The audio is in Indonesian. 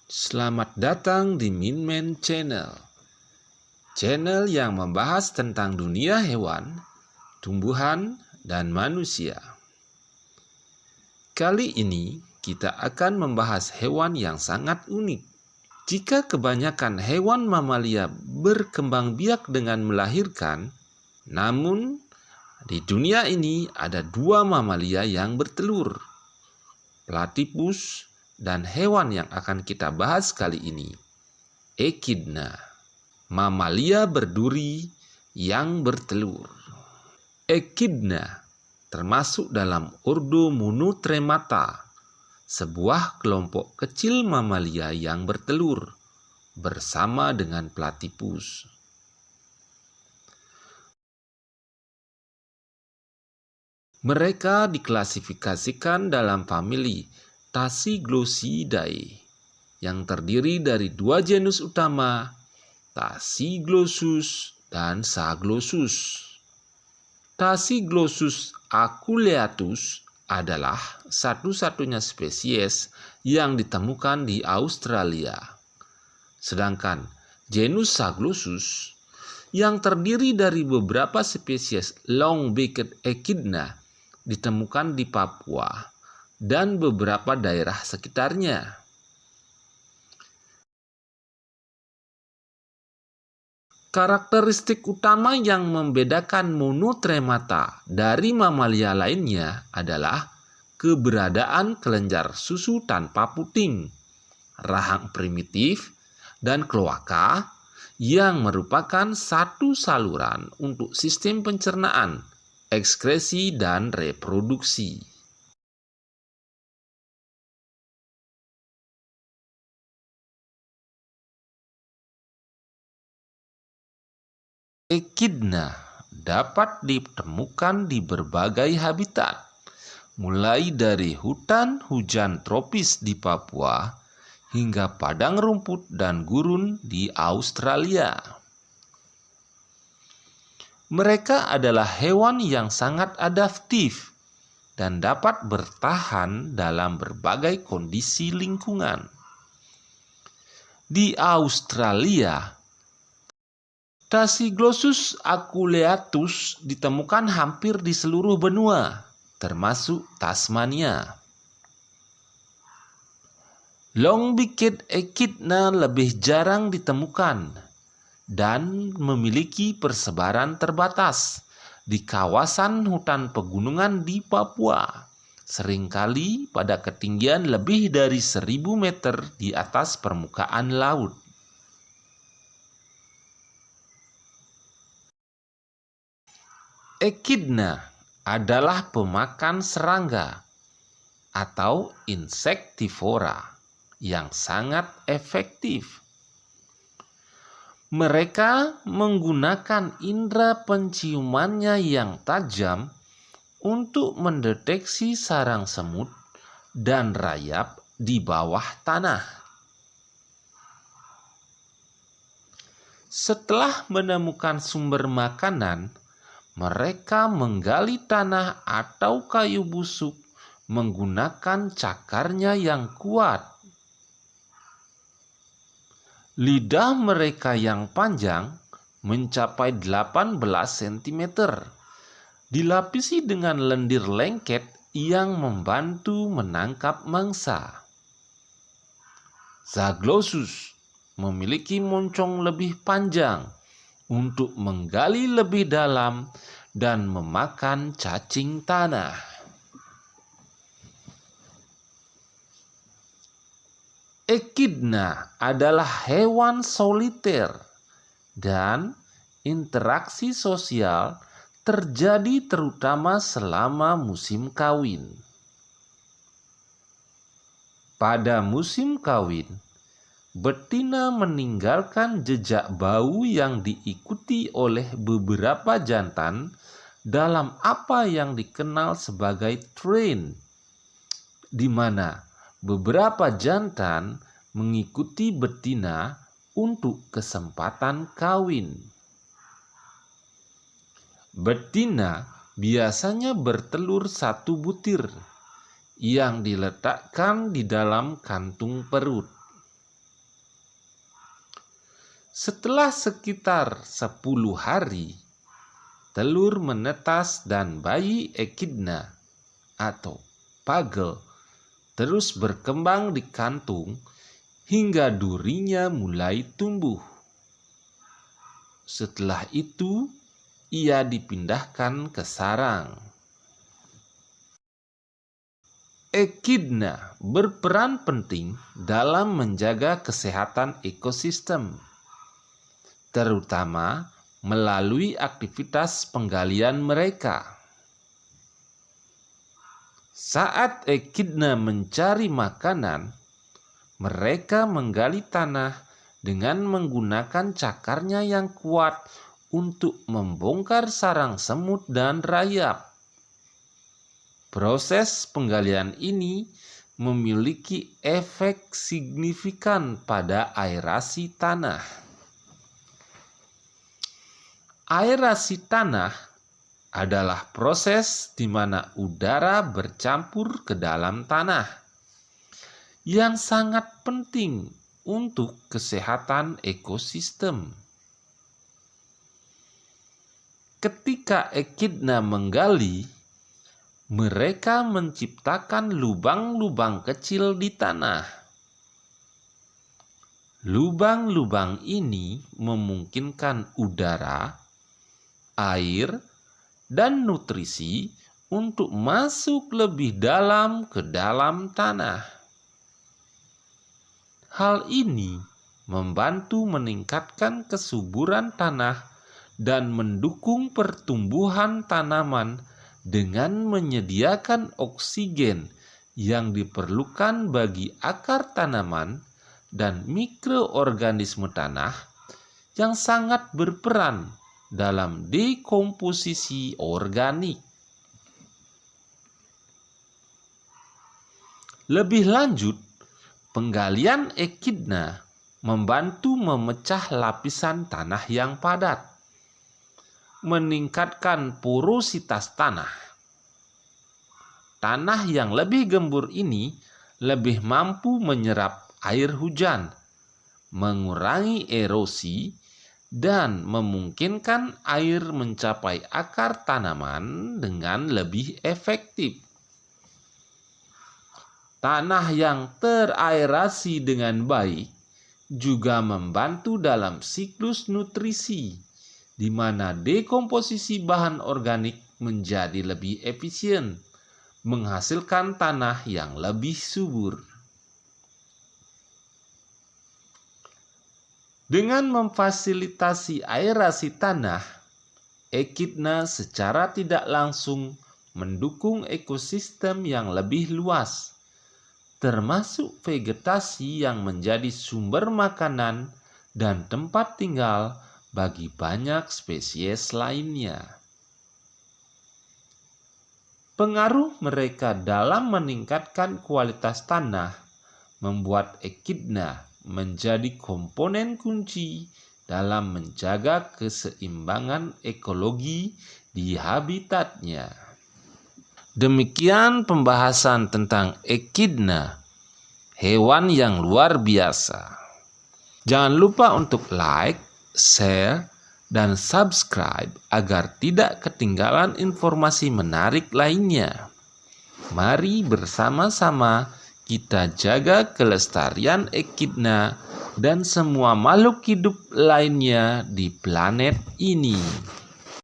Selamat datang di Minman Channel, channel yang membahas tentang dunia hewan, tumbuhan, dan manusia. Kali ini kita akan membahas hewan yang sangat unik. Jika kebanyakan hewan mamalia berkembang biak dengan melahirkan, namun di dunia ini ada dua mamalia yang bertelur, platypus dan hewan yang akan kita bahas kali ini, Echidna, mamalia berduri yang bertelur. Echidna termasuk dalam ordo Monotremata, sebuah kelompok kecil mamalia yang bertelur bersama dengan platypus. Mereka diklasifikasikan dalam famili Tachyglosidae yang terdiri dari dua genus utama, Tachyglossus dan Zaglossus. Tachyglossus aculeatus adalah satu-satunya spesies yang ditemukan di Australia. Sedangkan genus Zaglossus yang terdiri dari beberapa spesies long-beaked echidna ditemukan di Papua dan beberapa daerah sekitarnya. Karakteristik utama yang membedakan Monotremata dari mamalia lainnya adalah keberadaan kelenjar susu tanpa puting, rahang primitif, dan kloaka yang merupakan satu saluran untuk sistem pencernaan, ekskresi, dan reproduksi. Echidna dapat ditemukan di berbagai habitat, mulai dari hutan hujan tropis di Papua hingga padang rumput dan gurun di Australia. Mereka adalah hewan yang sangat adaptif dan dapat bertahan dalam berbagai kondisi lingkungan. Di Australia, Tachyglossus aculeatus ditemukan hampir di seluruh benua, termasuk Tasmania. Long-beaked echidna lebih jarang ditemukan dan memiliki persebaran terbatas di kawasan hutan pegunungan di Papua, seringkali pada ketinggian lebih dari 1000 meter di atas permukaan laut. Echidna adalah pemakan serangga atau insektivora yang sangat efektif. Mereka menggunakan indera penciumannya yang tajam untuk mendeteksi sarang semut dan rayap di bawah tanah. Setelah menemukan sumber makanan, mereka menggali tanah atau kayu busuk menggunakan cakarnya yang kuat. Lidah mereka yang panjang mencapai 18 cm, dilapisi dengan lendir lengket yang membantu menangkap mangsa. Zaglossus memiliki moncong lebih panjang untuk menggali lebih dalam dan memakan cacing tanah. Echidna adalah hewan soliter dan interaksi sosial terjadi terutama selama musim kawin. Pada musim kawin, betina meninggalkan jejak bau yang diikuti oleh beberapa jantan dalam apa yang dikenal sebagai train, di mana beberapa jantan mengikuti betina untuk kesempatan kawin. Betina biasanya bertelur satu butir yang diletakkan di dalam kantung perut. Setelah sekitar 10 hari, telur menetas dan bayi Echidna atau pagel terus berkembang di kantung hingga durinya mulai tumbuh. Setelah itu, ia dipindahkan ke sarang. Echidna berperan penting dalam menjaga kesehatan ekosistem, terutama melalui aktivitas penggalian mereka. Saat Echidna mencari makanan, mereka menggali tanah dengan menggunakan cakarnya yang kuat untuk membongkar sarang semut dan rayap. Proses penggalian ini memiliki efek signifikan pada aerasi tanah. Aerasi tanah adalah proses di mana udara bercampur ke dalam tanah, yang sangat penting untuk kesehatan ekosistem. Ketika Echidna menggali, mereka menciptakan lubang-lubang kecil di tanah. Lubang-lubang ini memungkinkan udara, air, dan nutrisi untuk masuk lebih dalam ke dalam tanah. Hal ini membantu meningkatkan kesuburan tanah dan mendukung pertumbuhan tanaman dengan menyediakan oksigen yang diperlukan bagi akar tanaman dan mikroorganisme tanah yang sangat berperan dalam dekomposisi organik. Lebih lanjut, penggalian Echidna membantu memecah lapisan tanah yang padat, meningkatkan porositas tanah. Tanah yang lebih gembur ini lebih mampu menyerap air hujan, mengurangi erosi, dan memungkinkan air mencapai akar tanaman dengan lebih efektif. Tanah yang teraerasi dengan baik juga membantu dalam siklus nutrisi, di mana dekomposisi bahan organik menjadi lebih efisien, menghasilkan tanah yang lebih subur. Dengan memfasilitasi aerasi tanah, Echidna secara tidak langsung mendukung ekosistem yang lebih luas, termasuk vegetasi yang menjadi sumber makanan dan tempat tinggal bagi banyak spesies lainnya. Pengaruh mereka dalam meningkatkan kualitas tanah membuat Echidna menjadi komponen kunci dalam menjaga keseimbangan ekologi di habitatnya. Demikian pembahasan tentang Echidna, hewan yang luar biasa. Jangan lupa untuk like, share, dan subscribe agar tidak ketinggalan informasi menarik lainnya. Mari bersama-sama kita jaga kelestarian Echidna dan semua makhluk hidup lainnya di planet ini.